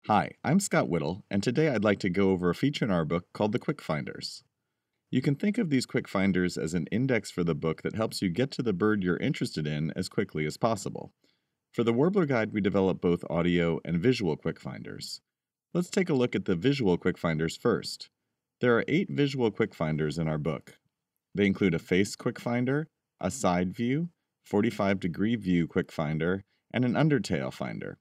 Hi, I'm Scott Whittle, and today I'd like to go over a feature in our book called the QuickFinders. You can think of these QuickFinders as an index for the book that helps you get to the bird you're interested in as quickly as possible. For the Warbler Guide, we develop both audio and visual QuickFinders. Let's take a look at the visual QuickFinders first. There are 8 visual QuickFinders in our book. They include a face QuickFinder, a side view, 45-degree view QuickFinder, and an undertail finder.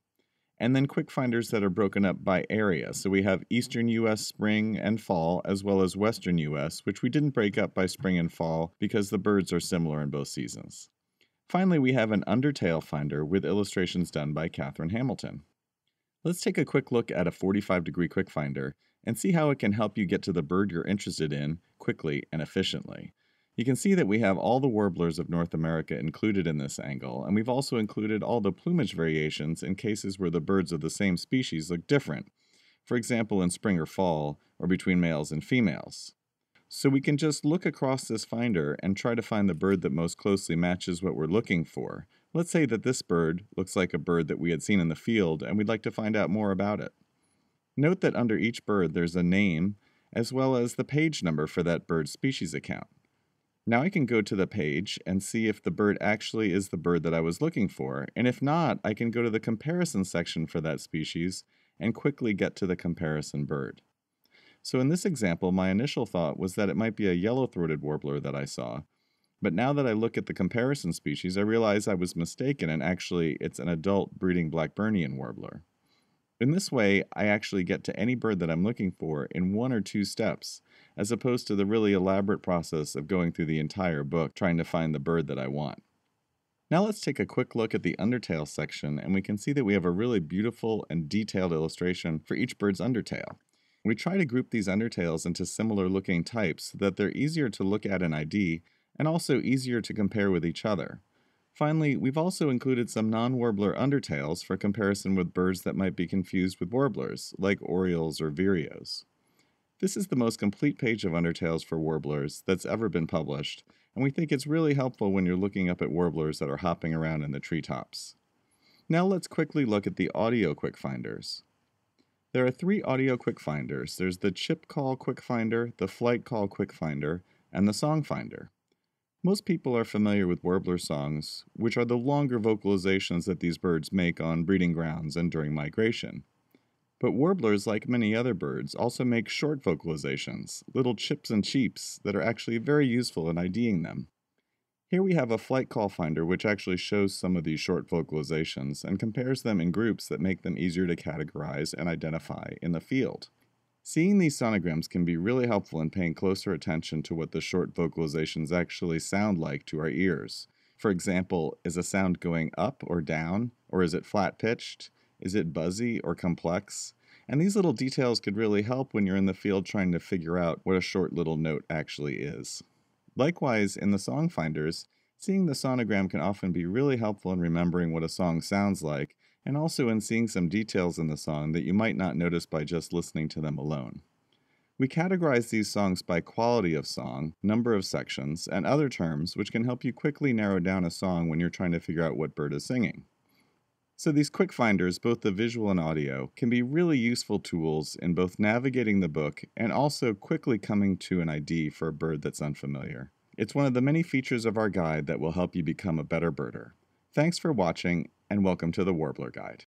And then QuickFinders that are broken up by area. So we have Eastern U.S. spring and fall, as well as Western U.S., which we didn't break up by spring and fall because the birds are similar in both seasons. Finally, we have an undertail finder with illustrations done by Catherine Hamilton. Let's take a quick look at a 45-degree QuickFinder and see how it can help you get to the bird you're interested in quickly and efficiently. You can see that we have all the warblers of North America included in this angle, and we've also included all the plumage variations in cases where the birds of the same species look different, for example in spring or fall, or between males and females. So we can just look across this finder and try to find the bird that most closely matches what we're looking for. Let's say that this bird looks like a bird that we had seen in the field, and we'd like to find out more about it. Note that under each bird there's a name, as well as the page number for that bird's species account. Now I can go to the page and see if the bird actually is the bird that I was looking for, and if not, I can go to the comparison section for that species and quickly get to the comparison bird. So in this example, my initial thought was that it might be a yellow-throated warbler that I saw, but now that I look at the comparison species, I realize I was mistaken and actually it's an adult breeding Blackburnian warbler. In this way, I actually get to any bird that I'm looking for in 1 or 2 steps, as opposed to the really elaborate process of going through the entire book trying to find the bird that I want. Now let's take a quick look at the undertail section, and we can see that we have a really beautiful and detailed illustration for each bird's undertail. We try to group these undertails into similar looking types so that they're easier to look at in ID and also easier to compare with each other. Finally, we've also included some non-warbler undertails for comparison with birds that might be confused with warblers, like orioles or vireos. This is the most complete page of undertails for warblers that's ever been published, and we think it's really helpful when you're looking up at warblers that are hopping around in the treetops. Now let's quickly look at the audio QuickFinders. There are 3 audio QuickFinders. There's the chip call QuickFinder, the flight call QuickFinder, and the song finder. Most people are familiar with warbler songs, which are the longer vocalizations that these birds make on breeding grounds and during migration. But warblers, like many other birds, also make short vocalizations, little chips and cheeps that are actually very useful in IDing them. Here we have a flight call finder which actually shows some of these short vocalizations and compares them in groups that make them easier to categorize and identify in the field. Seeing these sonograms can be really helpful in paying closer attention to what the short vocalizations actually sound like to our ears. For example, is a sound going up or down, or is it flat-pitched? Is it buzzy or complex? And these little details could really help when you're in the field trying to figure out what a short little note actually is. Likewise, in the song finders, seeing the sonogram can often be really helpful in remembering what a song sounds like, and also in seeing some details in the song that you might not notice by just listening to them alone. We categorize these songs by quality of song, number of sections, and other terms which can help you quickly narrow down a song when you're trying to figure out what bird is singing. So these QuickFinders, both the visual and audio, can be really useful tools in both navigating the book and also quickly coming to an ID for a bird that's unfamiliar. It's one of the many features of our guide that will help you become a better birder. Thanks for watching, and welcome to the Warbler Guide.